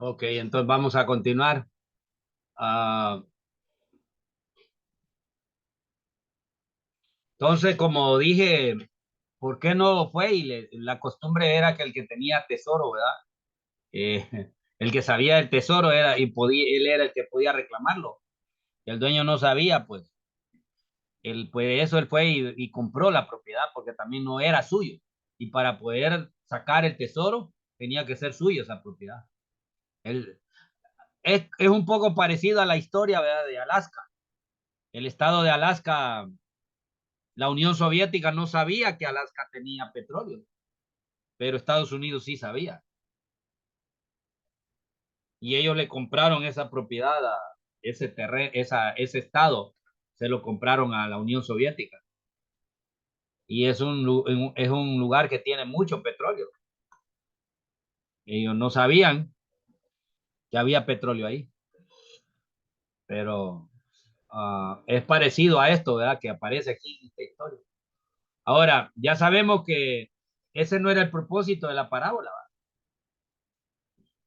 Ok, entonces vamos a continuar. Ah, entonces, como dije, ¿por qué no fue? La costumbre era que el que tenía tesoro, ¿verdad? El que sabía el tesoro era y podía, él era el que podía reclamarlo. El dueño no sabía, pues, pues eso él fue y compró la propiedad porque también no era suyo. Y para poder sacar el tesoro tenía que ser suyo esa propiedad. Él, es un poco parecido a la historia, ¿verdad? De Alaska. El estado de Alaska, la Unión Soviética no sabía que Alaska tenía petróleo, pero Estados Unidos sí sabía. Y ellos le compraron esa propiedad a ese terreno, ese estado, se lo compraron a la Unión Soviética. Y es un lugar que tiene mucho petróleo. Ellos no sabían que había petróleo ahí, pero es parecido a esto, ¿verdad? Que aparece aquí en esta historia. Ahora, ya sabemos que ese no era el propósito de la parábola, ¿verdad?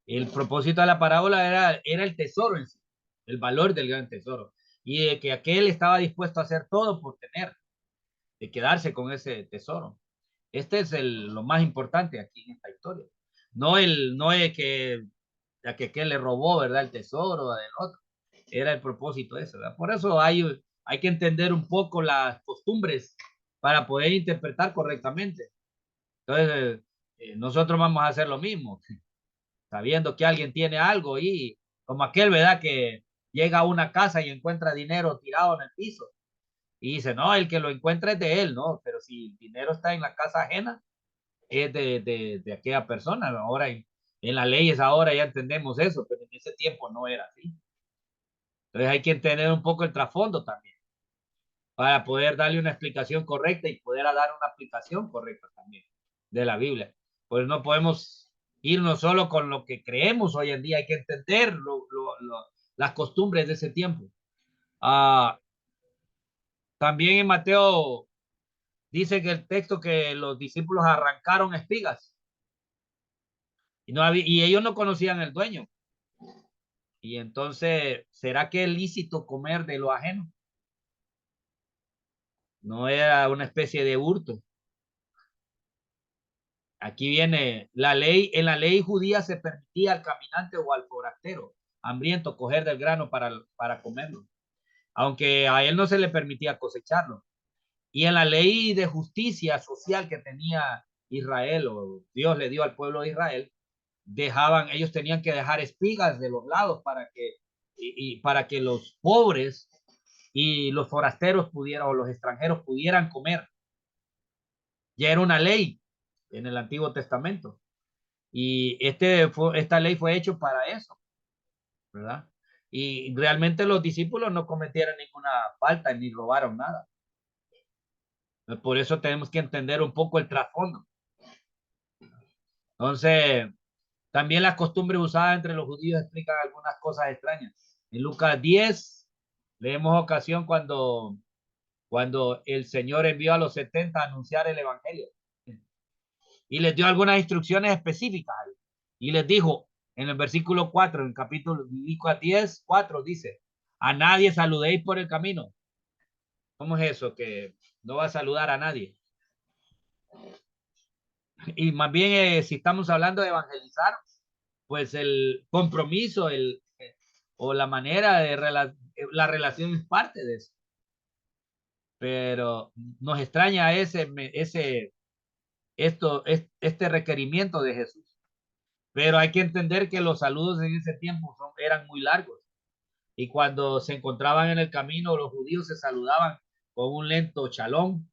El propósito de la parábola era el tesoro en sí, el valor del gran tesoro. Y de que aquel estaba dispuesto a hacer todo por tener, de quedarse con ese tesoro. Este es lo más importante aquí en esta historia. No es que a que le robó, ¿verdad? El tesoro del otro. Era el propósito ese, ¿verdad? Por eso hay que entender un poco las costumbres para poder interpretar correctamente. Entonces, nosotros vamos a hacer lo mismo, sabiendo que alguien tiene algo y como aquel, ¿verdad? Que llega a una casa y encuentra dinero tirado en el piso y dice, no, el que lo encuentra es de él, ¿no? Pero si el dinero está en la casa ajena, es de aquella persona. Ahora en las leyes ahora ya entendemos eso, pero en ese tiempo no era así. Entonces hay que entender un poco el trasfondo también para poder darle una explicación correcta y poder dar una aplicación correcta también de la Biblia. Pues no podemos irnos solo con lo que creemos hoy en día, hay que entender las costumbres de ese tiempo. Ah, también en Mateo dice que el texto que los discípulos arrancaron espigas y ellos no conocían el dueño. Y entonces, ¿será que es lícito comer de lo ajeno? No era una especie de hurto. Aquí viene la ley, en la ley judía se permitía al caminante o al forastero hambriento coger del grano para comerlo, aunque a él no se le permitía cosecharlo. Y en la ley de justicia social que tenía Israel, o Dios le dio al pueblo de Israel, ellos tenían que dejar espigas de los lados para que los pobres y los forasteros pudieran, o los extranjeros pudieran comer. Ya era una ley en el Antiguo Testamento. Y esta ley fue hecho para eso, ¿verdad? Y realmente los discípulos no cometieron ninguna falta ni robaron nada. Por eso tenemos que entender un poco el trasfondo. Entonces, también las costumbres usadas entre los judíos explican algunas cosas extrañas. En Lucas 10 leemos ocasión cuando el Señor envió a los 70 a anunciar el Evangelio y les dio algunas instrucciones específicas. Y les dijo en el versículo 4, en capítulo Lucas 10, 4, dice, a nadie saludéis por el camino. ¿Cómo es eso? Que no va a saludar a nadie. Y más bien, si estamos hablando de evangelizar, pues el compromiso o la manera de la relación es parte de eso. Pero nos extraña este requerimiento de Jesús. Pero hay que entender que los saludos en ese tiempo eran muy largos. Y cuando se encontraban en el camino, los judíos se saludaban con un lento chalón.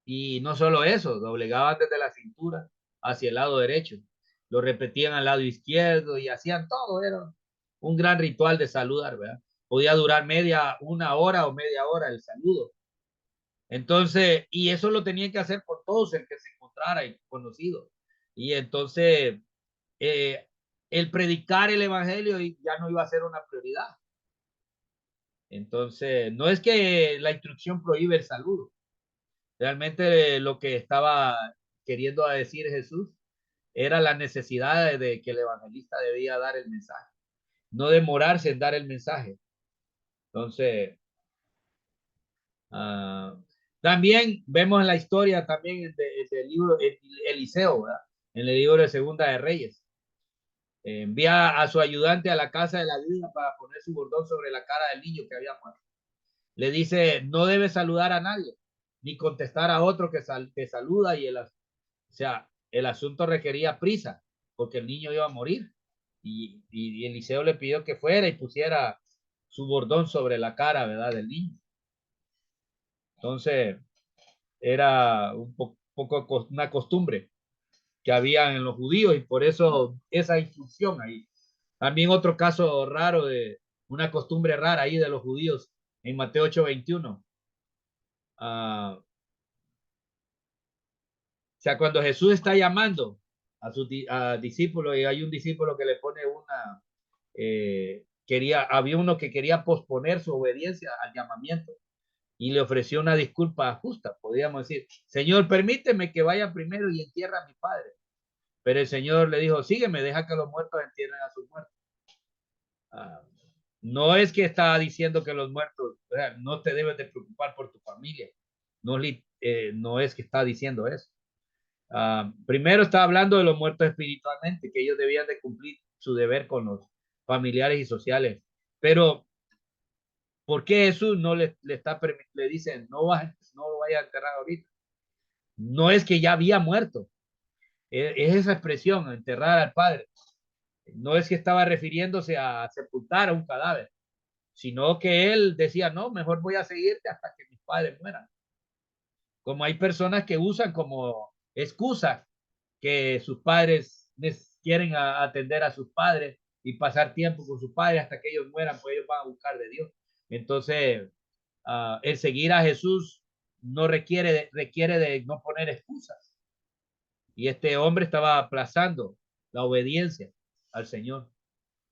Y no solo eso, doblegaban desde la cintura hacia el lado derecho. Lo repetían al lado izquierdo y hacían todo. Era un gran ritual de saludar, ¿verdad? Podía durar una hora o media hora el saludo. Entonces, y eso lo tenían que hacer con todos el que se encontrara y conocido. Y entonces, eh, el predicar el evangelio ya no iba a ser una prioridad. Entonces, no es que la instrucción prohíbe el saludo. Realmente lo que estaba queriendo decir Jesús era la necesidad de que el evangelista debía dar el mensaje, no demorarse en dar el mensaje. Entonces, uh, también vemos en la historia también del libro Eliseo, ¿verdad? En el libro de Segunda de Reyes. Envía a su ayudante a la casa de la viuda para poner su bordón sobre la cara del niño que había muerto. Le dice, no debe saludar a nadie, ni contestar a otro que saluda. O sea, el asunto requería prisa, porque el niño iba a morir. Y Eliseo le pidió que fuera y pusiera su bordón sobre la cara, ¿verdad? Del niño. Entonces, era un poco una costumbre que había en los judíos y por eso esa instrucción ahí. También otro caso raro de una costumbre rara ahí de los judíos en Mateo 8:21. O sea, cuando Jesús está llamando a sus discípulos y hay un discípulo que le pone había uno que quería posponer su obediencia al llamamiento y le ofreció una disculpa justa, podríamos decir, Señor, permíteme que vaya primero y entierre a mi padre. Pero el Señor le dijo, sígueme, deja que los muertos entierren a sus muertos. No es que está diciendo que los muertos, no te debes de preocupar por tu familia. No es que está diciendo eso. Primero está hablando de los muertos espiritualmente, que ellos debían de cumplir su deber con los familiares y sociales. Pero, ¿por qué Jesús no le dice, no lo vaya a enterrar ahorita? No es que ya había muerto. Es esa expresión, enterrar al padre. No es que estaba refiriéndose a sepultar a un cadáver, sino que él decía, no, mejor voy a seguirte hasta que mis padres mueran. Como hay personas que usan como excusa que sus padres quieren atender a sus padres y pasar tiempo con sus padres hasta que ellos mueran, pues ellos van a buscar de Dios. Entonces, el seguir a Jesús no requiere de no poner excusas. Y este hombre estaba aplazando la obediencia al Señor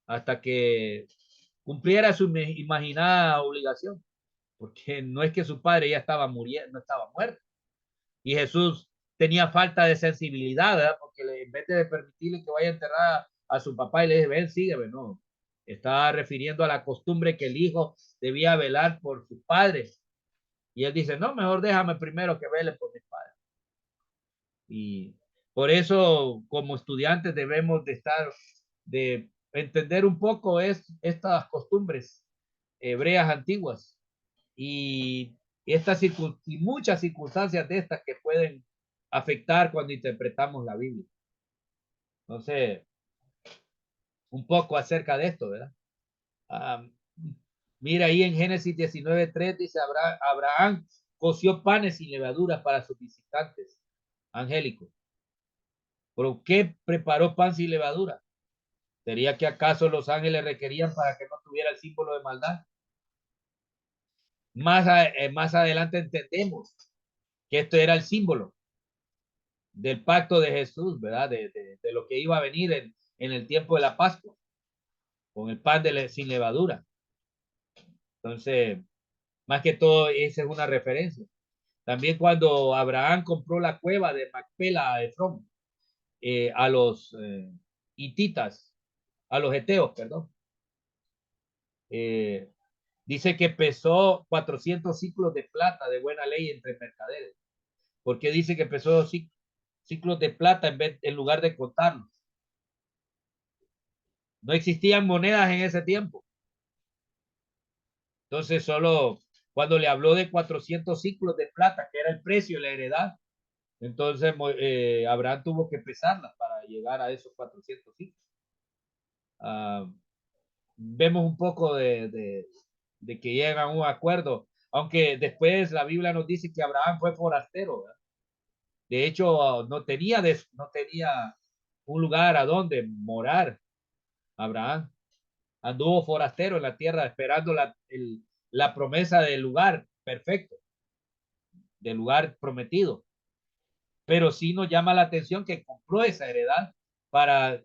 hasta que cumpliera su imaginada obligación, porque no es que su padre ya estaba muriendo, no estaba muerto. Y Jesús tenía falta de sensibilidad, ¿verdad? Porque en vez de permitirle que vaya a enterrar a su papá y le dije, ven, sígueme, no. Estaba refiriendo a la costumbre que el hijo debía velar por sus padres. Y él dice, no, mejor déjame primero que vele por mis padres. Y por eso, como estudiantes, debemos de entender un poco estas costumbres hebreas antiguas y y muchas circunstancias de estas que pueden afectar cuando interpretamos la Biblia. Entonces, un poco acerca de esto, ¿verdad? Mira ahí en Génesis 19:3 dice, Abraham coció panes sin levadura para sus visitantes angélicos. ¿Por qué preparó pan sin levadura? ¿Sería que acaso los ángeles requerían para que no tuviera el símbolo de maldad? Más adelante entendemos que esto era el símbolo del pacto de Jesús, ¿verdad? De lo que iba a venir en el tiempo de la Pascua, con el pan sin levadura. Entonces, más que todo, esa es una referencia. También cuando Abraham compró la cueva de Macpela a Efrón, a los hititas, a los heteos, perdón. Dice que pesó 400 ciclos de plata de buena ley entre mercaderes. ¿Por qué dice que pesó ciclos de plata en lugar de contarlos? No existían monedas en ese tiempo. Entonces, solo cuando le habló de 400 ciclos de plata, que era el precio de la heredad, entonces Abraham tuvo que pesarlas para llegar a esos 400 ciclos. Vemos un poco de que llegan a un acuerdo, aunque después la Biblia nos dice que Abraham fue forastero, ¿verdad? De hecho, no tenía un lugar a donde morar Abraham. Anduvo forastero en la tierra esperando la promesa del lugar perfecto, del lugar prometido. Pero sí nos llama la atención que compró esa heredad para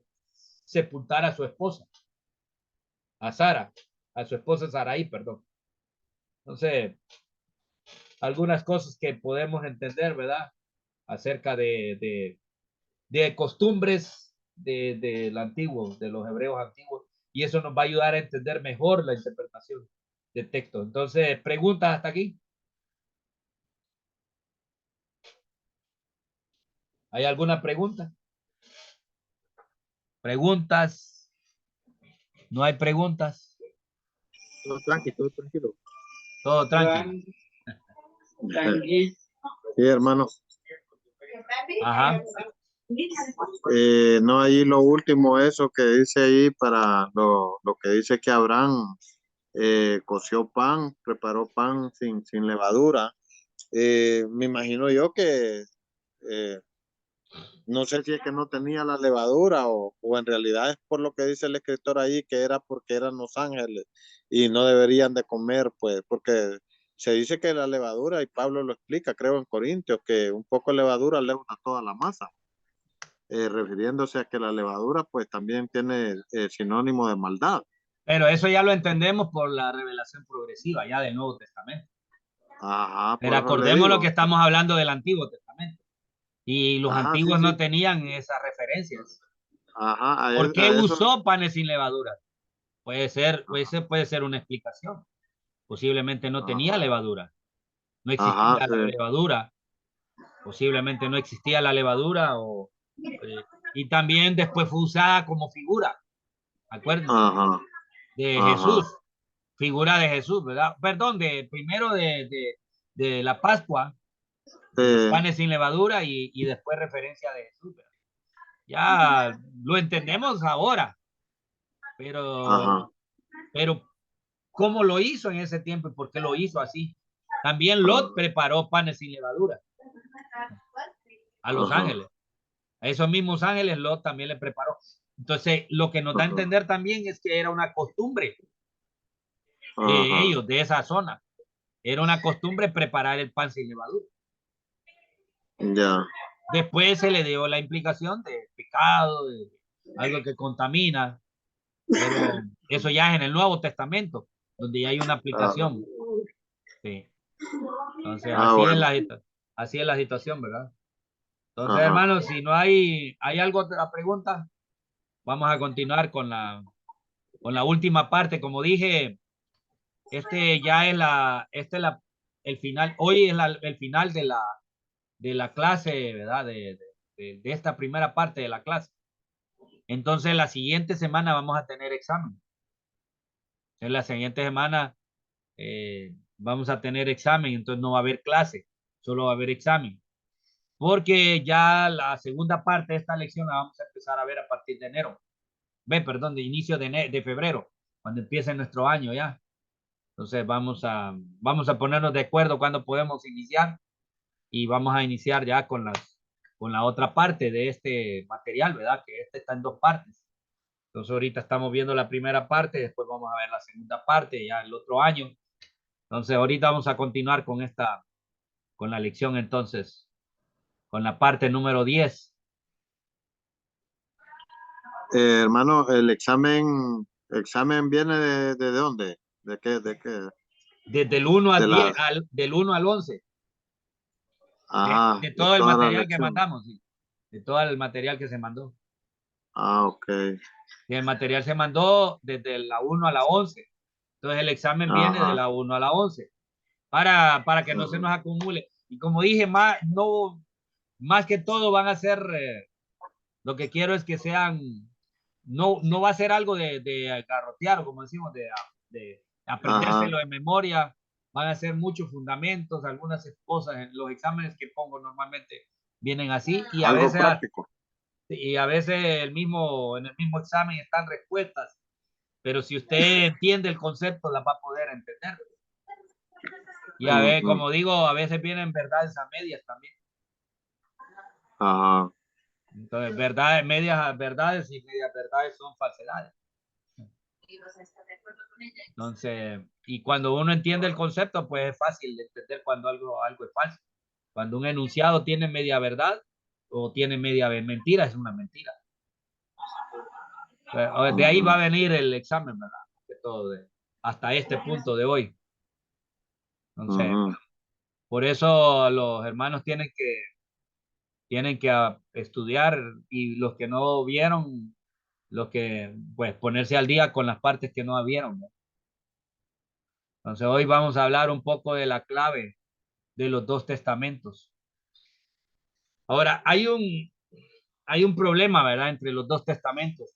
sepultar a su esposa, a Sara, a su esposa Sarai, perdón. Entonces, algunas cosas que podemos entender, ¿verdad? acerca de costumbres del antiguo, de los hebreos antiguos, y eso nos va a ayudar a entender mejor la interpretación de texto. Entonces, preguntas hasta aquí. ¿Hay alguna pregunta? ¿Preguntas? ¿No hay preguntas? Todo tranquilo, todo tranquilo. Todo tranquilo. Sí, hermano. Ajá. No, ahí lo último, eso que dice ahí para lo que dice que Abraham coció pan, preparó pan sin levadura. Me imagino yo que eh, no sé si es que no tenía la levadura o en realidad es por lo que dice el escritor ahí, que era porque eran los ángeles y no deberían de comer, pues, porque se dice que la levadura, y Pablo lo explica, creo en Corintios, que un poco de levadura leuda toda la masa, refiriéndose a que la levadura pues también tiene sinónimo de maldad. Pero eso ya lo entendemos por la revelación progresiva ya del Nuevo Testamento. Ajá, Pero por eso le acordemos lo que digo. estamos hablando del Antiguo Testamento. Y los Ajá, sí, antiguos sí. no tenían esas referencias. Ajá, ¿Por qué a eso. usó panes sin levadura? Ese puede ser una explicación. Posiblemente no tenía Ajá, levadura. No ajá, existía la sí. levadura. Posiblemente no existía la levadura. Y también después fue usada como figura. Acuérdense. Ajá, De ajá. Jesús. Figura de Jesús, ¿verdad? Perdón, primero de la Pascua, de los Sí, panes sin levadura y después referencia de Jesús, ¿verdad? Ya lo entendemos ahora, ajá, pero ¿cómo lo hizo en ese tiempo y por qué lo hizo así? También Lot ajá, preparó panes sin levadura a los ajá, ángeles. A esos mismos ángeles Lot también le preparó. Entonces, lo que nos da a ajá, entender también es que era una costumbre de ajá, ellos, de esa zona. Era una costumbre preparar el pan sin levadura. ya, Después se le dio la implicación de pecado, de algo que contamina, pero eso ya es en el Nuevo Testamento, donde ya hay una ajá. aplicación. Sí. Entonces, Bueno, así es la situación, ¿verdad? Entonces, ajá. hermanos, si no hay algo otra pregunta, vamos a continuar con la última parte. Como dije, este es el final, hoy es el final de la clase, ¿verdad? De esta primera parte de la clase. Entonces, la siguiente semana vamos a tener examen. En la siguiente semana vamos a tener examen, entonces no va a haber clase, solo va a haber examen. Porque ya la segunda parte de esta lección la vamos a empezar a ver a partir de enero. Perdón, de inicio de febrero, cuando empiece nuestro año ya. Entonces vamos a ponernos de acuerdo cuando podemos iniciar y vamos a iniciar ya con la otra parte de este material, ¿verdad? Que este está en dos partes. Entonces ahorita estamos viendo la primera parte, después vamos a ver la segunda parte ya el otro año. Entonces ahorita vamos a continuar con la lección entonces, con la parte número 10. Hermano, el examen viene de dónde? De qué? Desde el 1 De al 10, las, del 1 al 11, ajá, de de todo el toda la material que lección. mandamos, ¿sí? De todo el material que se mandó. Ah, ok. Y el material se mandó desde la 1 a la 11. Entonces el examen viene de Ajá, la 1 a la 11 para que no se nos ajá, acumule. Y como dije, más que todo van a ser, lo que quiero es que sean, no va a ser algo de garrotear o como decimos, de ajá. aprendérselo de memoria. Van a ser muchos fundamentos, algunas cosas en los exámenes que pongo normalmente vienen así Algo práctico. y a veces en el mismo examen están respuestas, pero si usted entiende el concepto, la va a poder entender. Y a ver, Ujú, como digo, a veces vienen verdades a medias también. ajá. Entonces, verdades, medias verdades y medias verdades son falsedades. Entonces, y cuando uno entiende el concepto, pues es fácil de entender cuando algo es falso. Cuando un enunciado tiene media verdad o tiene media mentira, es una mentira. De ahí va Ujú, a venir el examen, ¿verdad? De todo, hasta este punto de hoy. Entonces, ujú, por eso los hermanos tienen tienen que estudiar, y los que no vieron, los que, pues, ponerse al día con las partes que no vieron, ¿no? Entonces hoy vamos a hablar un poco de la clave de los dos testamentos. Ahora, hay un problema, ¿verdad? Entre los dos testamentos,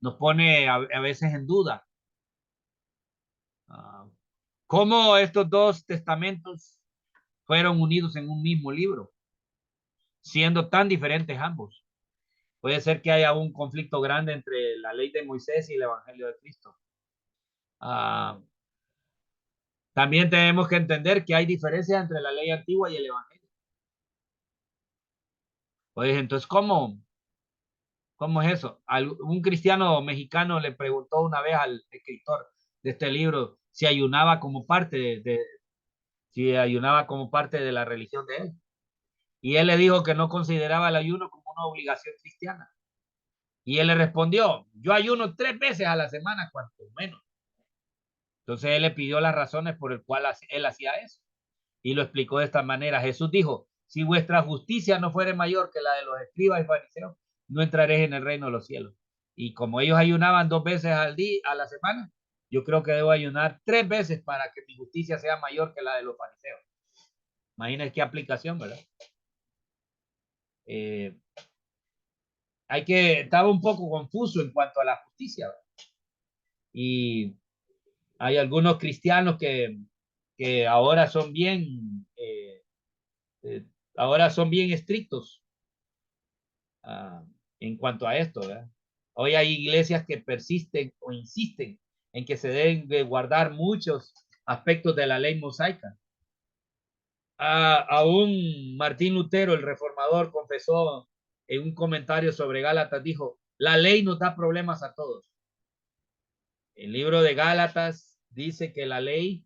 nos pone a veces en duda. ¿Cómo estos dos testamentos fueron unidos en un mismo libro, siendo tan diferentes ambos? Puede ser que haya un conflicto grande entre la ley de Moisés y el Evangelio de Cristo. Uh, También tenemos que entender que hay diferencias entre la ley antigua y el Evangelio. Pues entonces, ¿cómo es eso? Un cristiano mexicano le preguntó una vez al escritor de este libro si ayunaba como parte si ayunaba como parte de la religión de él. Y él le dijo que no consideraba el ayuno como una obligación cristiana. Y él le respondió, yo ayuno 3 veces a la semana, cuanto menos. Entonces él le pidió las razones por el cual él hacía eso. Y lo explicó de esta manera. Jesús dijo, si vuestra justicia no fuere mayor que la de los escribas y fariseos, no entraréis en el reino de los cielos. Y como ellos ayunaban 2 veces al día, a la semana, yo creo que debo ayunar 3 veces para que mi justicia sea mayor que la de los fariseos. Imagínense qué aplicación, ¿verdad? Estaba un poco confuso en cuanto a la justicia, ¿verdad? Y hay algunos cristianos que ahora son bien estrictos en cuanto a esto, ¿verdad? Hoy hay iglesias que persisten o insisten en que se deben de guardar muchos aspectos de la ley mosaica. Aún Martín Lutero, el reformador, confesó en un comentario sobre Gálatas, dijo, la ley nos da problemas a todos. El libro de Gálatas dice que la ley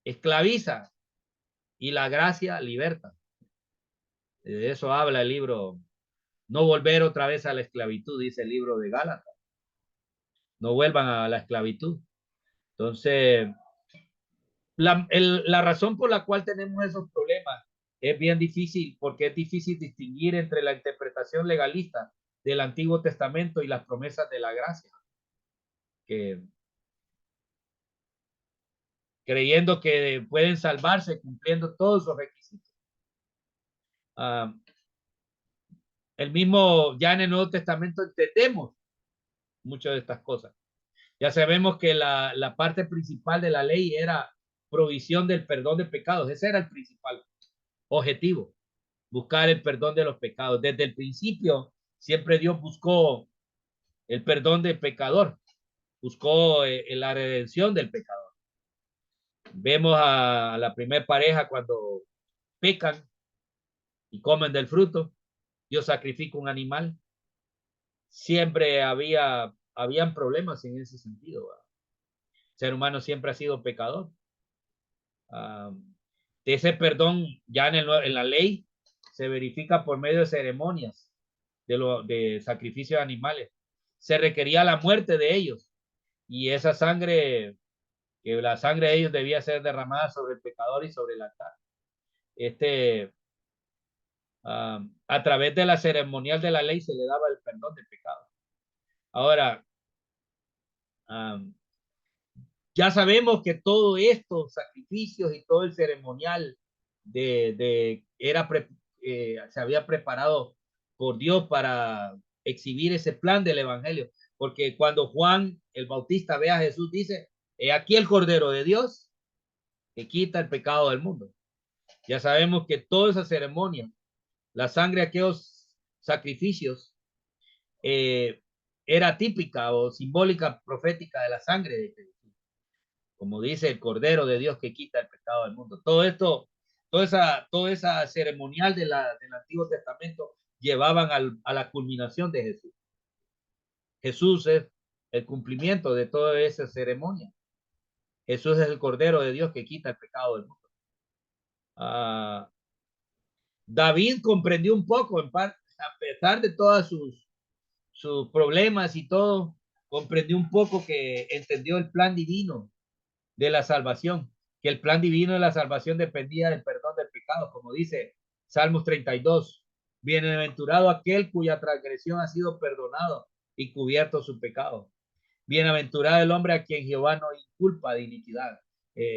esclaviza y la gracia liberta. De eso habla el libro. No volver otra vez a la esclavitud, dice el libro de Gálatas. No vuelvan a la esclavitud. Entonces, la razón por la cual tenemos esos problemas es bien difícil, porque es difícil distinguir entre la interpretación legalista del Antiguo Testamento y las promesas de la gracia, que creyendo que pueden salvarse cumpliendo todos esos requisitos. Ya en el Nuevo Testamento entendemos muchas de estas cosas. Ya sabemos que la parte principal de la ley era provisión del perdón de pecados. Ese era el principal objetivo, buscar el perdón de los pecados. Desde el principio, siempre Dios buscó el perdón del pecador, buscó la redención del pecador. Vemos a la primera pareja cuando pecan y comen del fruto, Dios sacrifica un animal. Siempre habían problemas en ese sentido, ¿verdad? El ser humano siempre ha sido pecador. Ese perdón ya en la ley se verifica por medio de ceremonias de sacrificios de animales. Se requería la muerte de ellos, y esa sangre, que la sangre de ellos debía ser derramada sobre el pecador y sobre el altar. A través de la ceremonial de la ley se le daba el perdón del pecado. Ahora, ya sabemos que todos estos sacrificios y todo el ceremonial se había preparado por Dios para exhibir ese plan del evangelio, porque cuando Juan el Bautista ve a Jesús, dice, he aquí el Cordero de Dios que quita el pecado del mundo. Ya sabemos que toda esa ceremonia, la sangre de aquellos sacrificios, era típica o simbólica, profética de la sangre de Jesús, como dice el Cordero de Dios que quita el pecado del mundo. Todo esto, toda esa ceremonial del Antiguo Testamento llevaban a la culminación de Jesús. Jesús es el cumplimiento de toda esa ceremonia. Jesús es el Cordero de Dios que quita el pecado del mundo. David comprendió un poco, en parte, a pesar de todos sus problemas y todo, comprendió un poco, que entendió el plan divino de la salvación, que el plan divino de la salvación dependía del perdón del pecado, como dice Salmos 32. Bienaventurado aquel cuya transgresión ha sido perdonado y cubierto su pecado. Bienaventurado el hombre a quien Jehová no inculpa de iniquidad.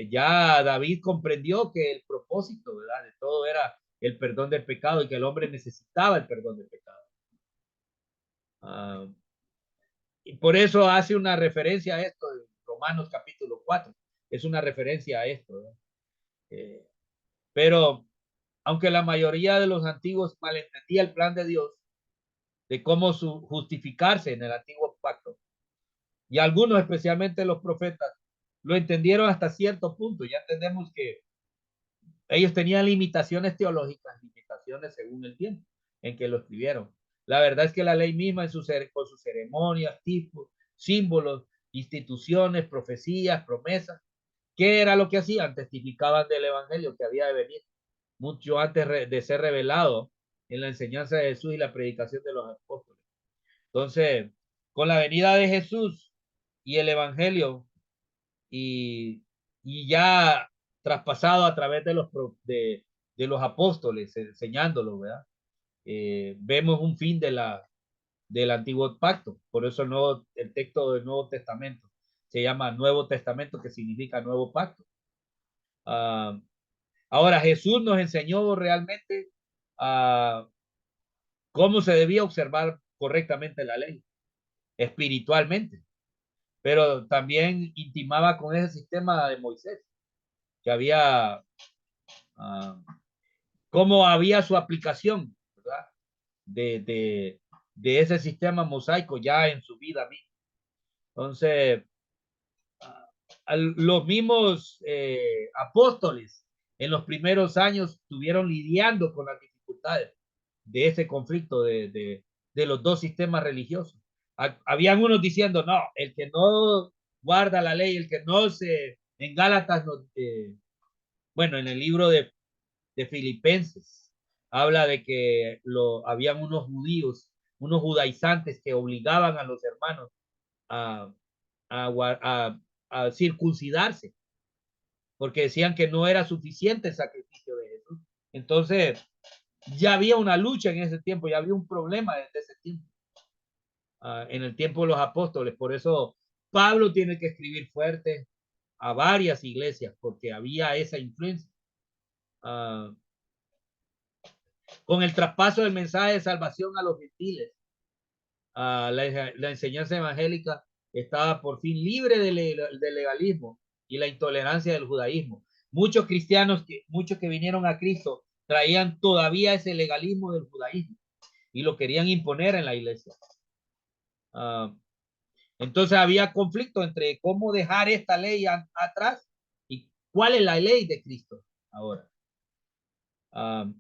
Ya David comprendió que el propósito, ¿verdad?, de todo era el perdón del pecado y que el hombre necesitaba el perdón del pecado. Y por eso hace una referencia a esto en Romanos capítulo 4. Es una referencia a esto. Pero aunque la mayoría de los antiguos malentendía el plan de Dios de cómo justificarse en el antiguo pacto, y algunos, especialmente los profetas, lo entendieron hasta cierto punto. Ya entendemos que ellos tenían limitaciones teológicas, limitaciones según el tiempo en que lo escribieron. La verdad es que la ley misma con sus ceremonias, tipos, símbolos, instituciones, profecías, promesas, ¿qué era lo que hacían? Testificaban del evangelio que había de venir mucho antes de ser revelado en la enseñanza de Jesús y la predicación de los apóstoles. Entonces, con la venida de Jesús y el evangelio y ya traspasado a través de los apóstoles, enseñándolo, ¿verdad? Vemos un fin del antiguo pacto. Por eso el texto del Nuevo Testamento se llama Nuevo Testamento, que significa nuevo pacto. Ahora, Jesús nos enseñó realmente cómo se debía observar correctamente la ley, espiritualmente, pero también intimaba con ese sistema de Moisés, que había, cómo había su aplicación, ¿verdad? De ese sistema mosaico ya en su vida misma. Entonces, los mismos apóstoles en los primeros años estuvieron lidiando con las dificultades de ese conflicto de los dos sistemas religiosos. Habían unos diciendo, no, el que no guarda la ley, el que no se, en Gálatas, bueno, en el libro de Filipenses, habla de que habían unos judíos, unos judaizantes que obligaban a los hermanos a, a circuncidarse, porque decían que no era suficiente el sacrificio de Jesús. Entonces, ya había una lucha en ese tiempo, ya había un problema desde ese tiempo, en el tiempo de los apóstoles. Por eso Pablo tiene que escribir fuerte a varias iglesias, porque había esa influencia. Con el traspaso del mensaje de salvación a los gentiles, la enseñanza evangélica estaba por fin libre del legalismo y la intolerancia del judaísmo. Muchos cristianos, muchos que vinieron a Cristo, traían todavía ese legalismo del judaísmo y lo querían imponer en la iglesia. Entonces había conflicto entre cómo dejar esta ley atrás y cuál es la ley de Cristo ahora.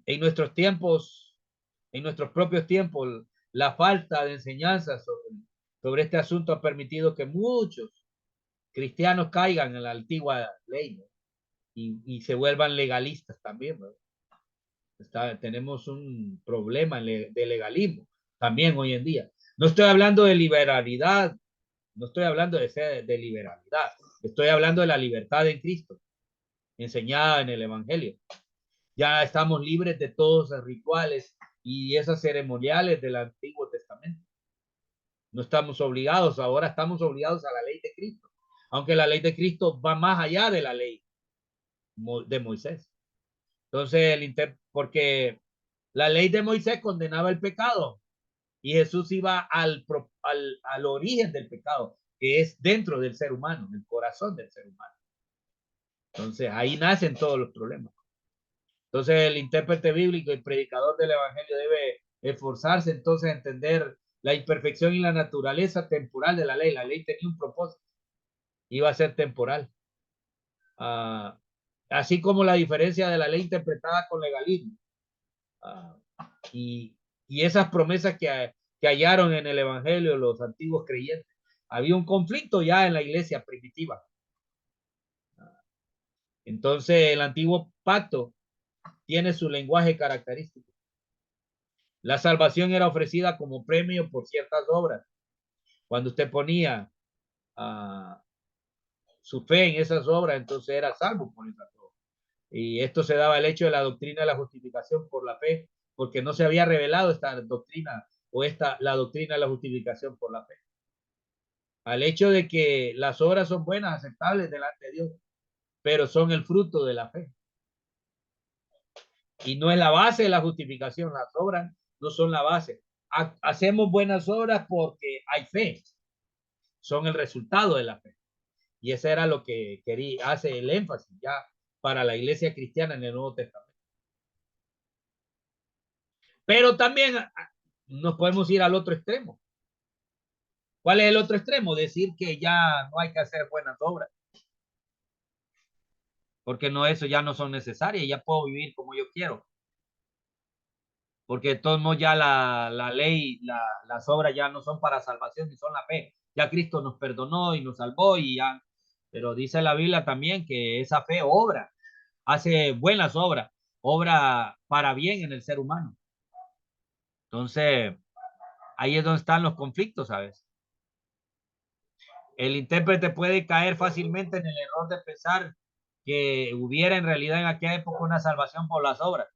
En nuestros tiempos, en nuestros propios tiempos, la falta de enseñanza sobre este asunto ha permitido que muchos cristianos caigan en la antigua ley, ¿no? Y se vuelvan legalistas también, ¿no? Tenemos un problema de legalismo también hoy en día. No estoy hablando de liberalidad, no estoy hablando de liberalidad, estoy hablando de la libertad en Cristo, enseñada en el Evangelio. Ya estamos libres de todos los rituales y esas ceremoniales del Antiguo Testamento. No estamos obligados, ahora estamos obligados a la ley de Cristo, aunque la ley de Cristo va más allá de la ley de Moisés. Entonces, porque la ley de Moisés condenaba el pecado y Jesús iba al origen del pecado, que es dentro del ser humano, en el corazón del ser humano. Entonces, ahí nacen todos los problemas. Entonces, el intérprete bíblico y predicador del evangelio debe esforzarse entonces a entender la imperfección y la naturaleza temporal de la ley. La ley tenía un propósito, iba a ser temporal. Así como la diferencia de la ley interpretada con legalismo. Y esas promesas que hallaron en el evangelio los antiguos creyentes. Había un conflicto ya en la iglesia primitiva. Entonces, el antiguo pacto tiene su lenguaje característico. La salvación era ofrecida como premio por ciertas obras. Cuando usted ponía su fe en esas obras, entonces era salvo por esas obras. Y esto se daba al hecho de la doctrina de la justificación por la fe, porque no se había revelado esta doctrina o la doctrina de la justificación por la fe. Al hecho de que las obras son buenas, aceptables delante de Dios, pero son el fruto de la fe. Y no es la base de la justificación, las obras no son la base. Hacemos buenas obras porque hay fe, son el resultado de la fe. Y ese era lo que quería, hace el énfasis ya para la iglesia cristiana en el Nuevo Testamento. Pero también nos podemos ir al otro extremo. ¿Cuál es el otro extremo? Decir que ya no hay que hacer buenas obras. Porque no, eso ya no son necesarias, ya puedo vivir como yo quiero. Porque de todos modos ya la ley, las obras ya no son para salvación, ni son la fe. Ya Cristo nos perdonó y nos salvó y ya. Pero dice la Biblia también que esa fe obra, hace buenas obras, obra para bien en el ser humano. Entonces, ahí es donde están los conflictos, ¿sabes? El intérprete puede caer fácilmente en el error de pensar que hubiera en realidad en aquella época una salvación por las obras,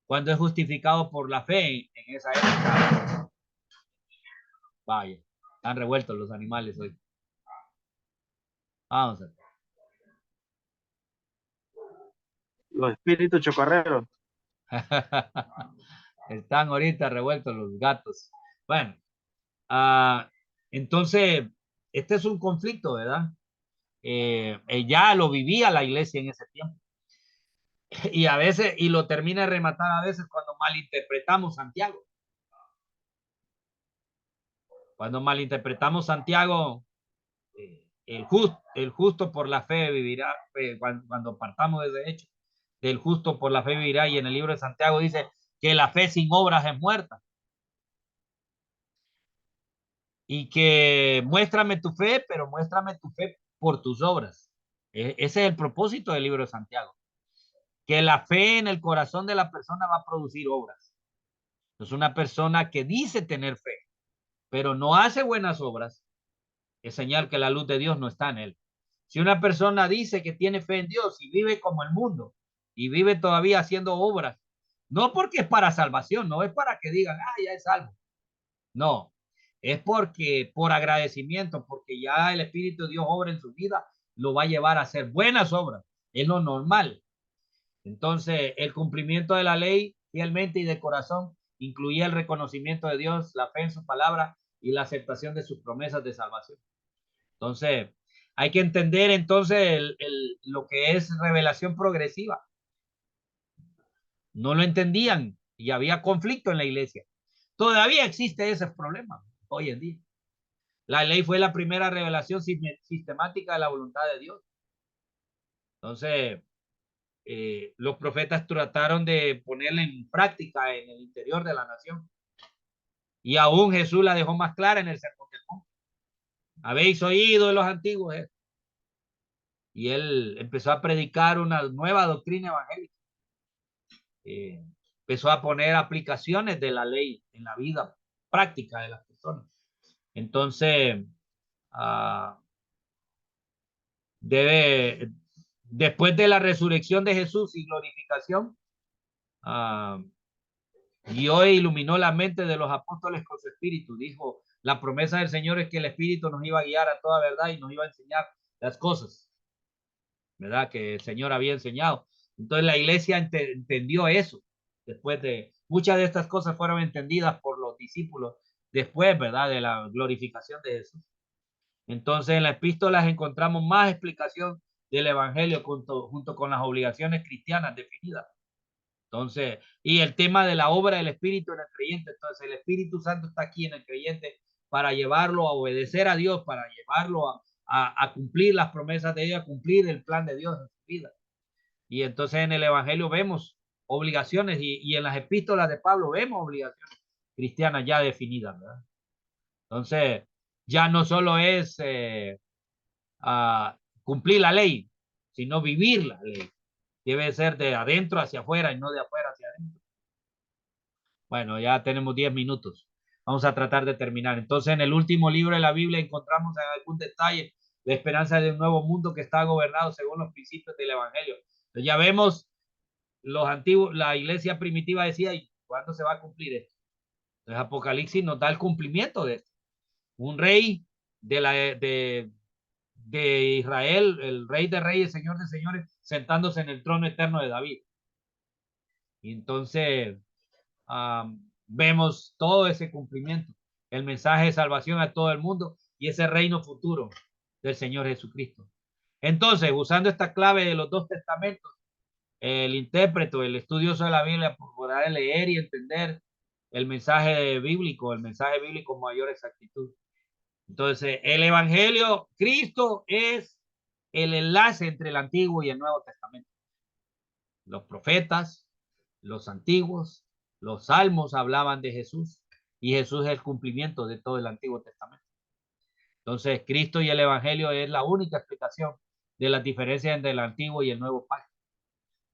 cuando es justificado por la fe en esa época. Vaya, están revueltos los animales hoy. Vamos a ver. Los espíritus chocarreros. Están ahorita revueltos los gatos. Bueno, entonces, este es un conflicto, ¿verdad? Ya lo vivía la iglesia en ese tiempo. Y a veces, y lo termina de rematar a veces cuando malinterpretamos Santiago. Cuando malinterpretamos Santiago, el justo por la fe vivirá, cuando partamos de ese hecho, del justo por la fe vivirá, y en el libro de Santiago dice que la fe sin obras es muerta. Y que muéstrame tu fe, pero muéstrame tu fe por tus obras. Ese es el propósito del libro de Santiago. Que la fe en el corazón de la persona va a producir obras. Es una persona que dice tener fe, pero no hace buenas obras, es señal que la luz de Dios no está en él. Si una persona dice que tiene fe en Dios y vive como el mundo y vive todavía haciendo obras, no porque es para salvación, no es para que digan, ya es salvo. No, es porque por agradecimiento, porque ya el Espíritu de Dios obra en su vida, lo va a llevar a hacer buenas obras. Es lo normal. Entonces, el cumplimiento de la ley fielmente y de corazón incluía el reconocimiento de Dios, la fe en su palabra y la aceptación de sus promesas de salvación. Entonces, hay que entender entonces lo que es revelación progresiva. No lo entendían y había conflicto en la iglesia. Todavía existe ese problema hoy en día. La ley fue la primera revelación sistemática de la voluntad de Dios. Entonces, los profetas trataron de ponerla en práctica en el interior de la nación. Y aún Jesús la dejó más clara en el Sermón del Monte. Habéis oído de los antiguos. Y él empezó a predicar una nueva doctrina evangélica. Empezó a poner aplicaciones de la ley en la vida práctica de las personas. Entonces, después de la resurrección de Jesús y glorificación, guió e iluminó la mente de los apóstoles con su espíritu. Dijo, la promesa del Señor es que el Espíritu nos iba a guiar a toda verdad y nos iba a enseñar las cosas, ¿verdad? Que el Señor había enseñado. Entonces la iglesia entendió eso. Después de muchas de estas cosas fueron entendidas por los discípulos después, ¿verdad? De la glorificación de Jesús. Entonces en las epístolas encontramos más explicación del evangelio junto con las obligaciones cristianas definidas. Entonces, y el tema de la obra del Espíritu en el creyente. Entonces, el Espíritu Santo está aquí en el creyente para llevarlo a obedecer a Dios, para llevarlo a cumplir las promesas de Dios, a cumplir el plan de Dios en su vida. Y entonces en el Evangelio vemos obligaciones y en las epístolas de Pablo vemos obligaciones cristianas ya definidas, ¿verdad? Entonces, ya no solo es cumplir la ley, sino vivir la ley. Debe ser de adentro hacia afuera y no de afuera hacia adentro. Bueno, ya tenemos 10 minutos. Vamos a tratar de terminar. Entonces, en el último libro de la Biblia encontramos en algún detalle la esperanza de un nuevo mundo que está gobernado según los principios del Evangelio. Ya vemos los antiguos, la iglesia primitiva decía, ¿y cuándo se va a cumplir esto? Entonces Apocalipsis nos da el cumplimiento de esto. Un rey de Israel, el rey de reyes, señor de señores, sentándose en el trono eterno de David. Y entonces vemos todo ese cumplimiento, el mensaje de salvación a todo el mundo y ese reino futuro del Señor Jesucristo. Entonces, usando esta clave de los dos testamentos, el intérprete, el estudioso de la Biblia podrá leer y entender el mensaje bíblico con mayor exactitud. Entonces, el Evangelio, Cristo es el enlace entre el Antiguo y el Nuevo Testamento. Los profetas, los antiguos, los salmos hablaban de Jesús y Jesús es el cumplimiento de todo el Antiguo Testamento. Entonces, Cristo y el Evangelio es la única explicación de las diferencias entre el Antiguo y el Nuevo Pacto.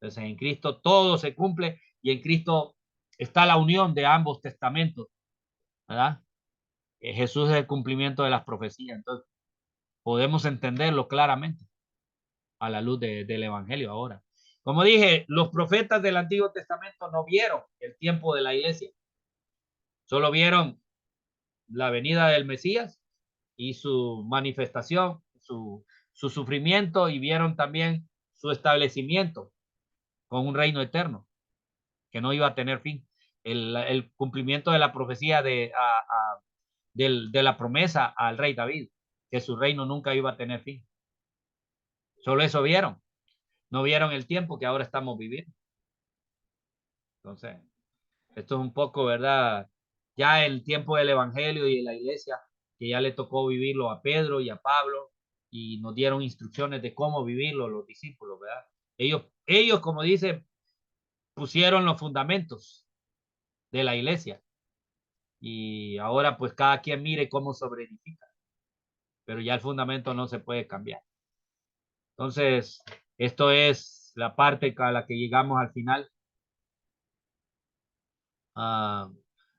Entonces, en Cristo todo se cumple y en Cristo está la unión de ambos testamentos, ¿verdad? Jesús es el cumplimiento de las profecías. Entonces, podemos entenderlo claramente a la luz del Evangelio ahora. Como dije, los profetas del Antiguo Testamento no vieron el tiempo de la iglesia, solo vieron la venida del Mesías y su manifestación, su sufrimiento, y vieron también su establecimiento con un reino eterno que no iba a tener fin. El cumplimiento de la profecía de la promesa al rey David, que su reino nunca iba a tener fin. Solo eso vieron. No vieron el tiempo que ahora estamos viviendo. Entonces, esto es un poco, ¿verdad? Ya el tiempo del Evangelio y de la iglesia, que ya le tocó vivirlo a Pedro y a Pablo, y nos dieron instrucciones de cómo vivirlo los discípulos, ¿verdad? Ellos, como dice, pusieron los fundamentos de la iglesia, y ahora pues cada quien mire cómo sobreedifica, pero ya el fundamento no se puede cambiar. Entonces, esto es la parte a la que llegamos al final.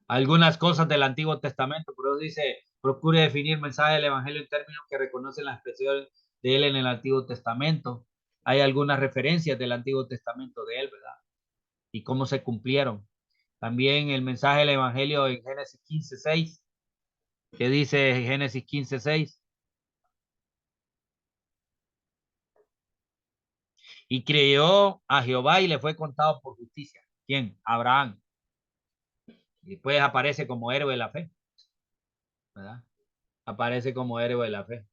Algunas cosas del Antiguo Testamento, pero dice, procure definir mensaje del Evangelio en términos que reconocen la expresión de él en el Antiguo Testamento. Hay algunas referencias del Antiguo Testamento de él, ¿verdad? Y cómo se cumplieron. También el mensaje del Evangelio en Génesis 15:6, que dice Génesis 15:6. Y creyó a Jehová y le fue contado por justicia. ¿Quién? Abraham. Y después aparece como héroe de la fe, ¿verdad? Aparece como héroe de la fe.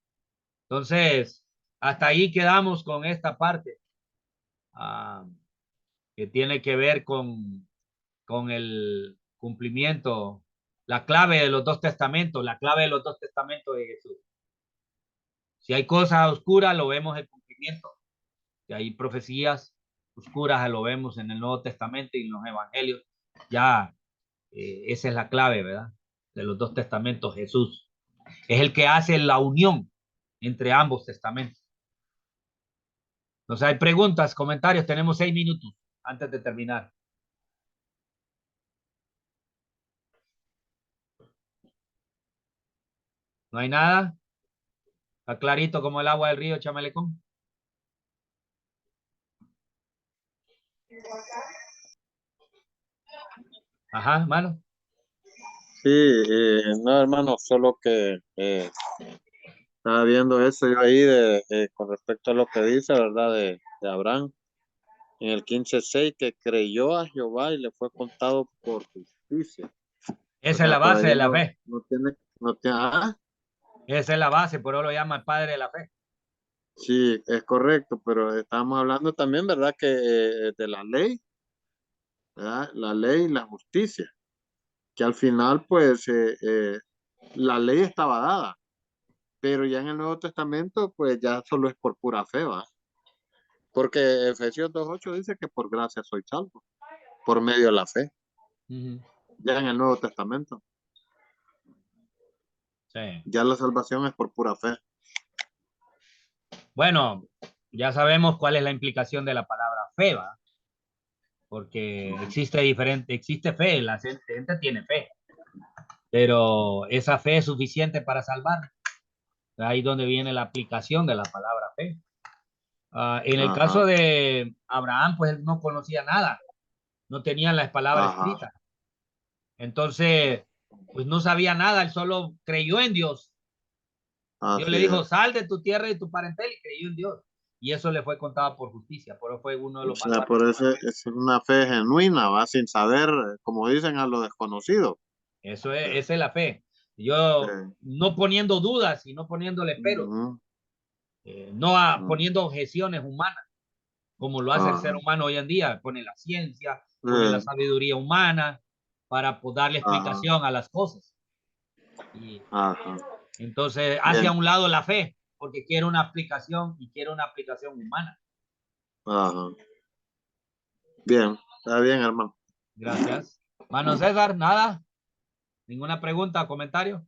Entonces, hasta ahí quedamos con esta parte que tiene que ver con el cumplimiento, la clave de los dos testamentos, la clave de los dos testamentos de Jesús. Si hay cosas oscuras, lo vemos en cumplimiento. Si hay profecías oscuras, lo vemos en el Nuevo Testamento y en los Evangelios. Ya, esa es la clave, ¿verdad? De los dos testamentos. Jesús es el que hace la unión entre ambos testamentos. Entonces hay preguntas, comentarios. Tenemos 6 minutos antes de terminar. ¿No hay nada? ¿Está clarito como el agua del río Chamalecón? Ajá, mano. Sí, no, hermano, solo que estaba viendo eso yo ahí con respecto a lo que dice, ¿verdad? De Abraham en el 15:6, que creyó a Jehová y le fue contado por justicia. O Esa es sea, la por base de ahí la fe. no tiene, Esa es la base, por eso lo llama el padre de la fe. sí, es correcto, pero estamos hablando también, ¿verdad? Que de la ley, ¿verdad? La ley y la justicia, que al final, pues, la ley estaba dada, pero ya en el Nuevo Testamento, pues ya solo es por pura fe, ¿va? Porque Efesios 2:8 dice que por gracia soy salvo, por medio de la fe, ya en el Nuevo Testamento. Sí. Ya la salvación es por pura fe. Bueno, ya sabemos cuál es la implicación de la palabra fe, ¿va? Porque existe fe, la gente tiene fe, pero esa fe es suficiente para salvar. Ahí donde viene la aplicación de la palabra fe. En el Ajá, caso de Abraham, pues él no conocía nada, no tenía las palabras ajá, escritas. Entonces, pues no sabía nada, él solo creyó en Dios. Dios así le dijo, es. sal de tu tierra y tu parentela y creyó en Dios. Y eso le fue contado por justicia, por eso fue uno de O los sea, baluartes. por eso es una fe genuina, va sin saber, como dicen, a lo desconocido. Esa es la fe. Yo Eh, no poniendo dudas y no poniéndole pero, ujú, no ujú, poniendo objeciones humanas, como lo hace el ser ajá, humano hoy en día. Pone la ciencia, pone la eh, sabiduría humana para pues, darle ajá, explicación a las cosas. Y ajá, entonces hace a bien, un lado la fe, porque quiere una aplicación y quiere una aplicación humana. ajá, bien, está bien, hermano. Gracias. Mano César, nada, ninguna pregunta o comentario.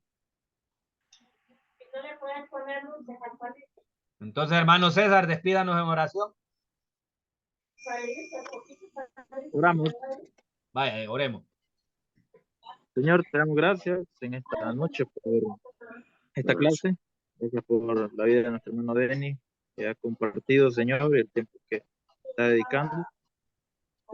Entonces, hermano César, despídanos en oración. Oramos. Vaya, oremos. Señor, te damos gracias en esta noche por esta Pues, clase. Gracias por la vida de nuestro hermano Denny, que ha compartido, Señor, el tiempo que está dedicando.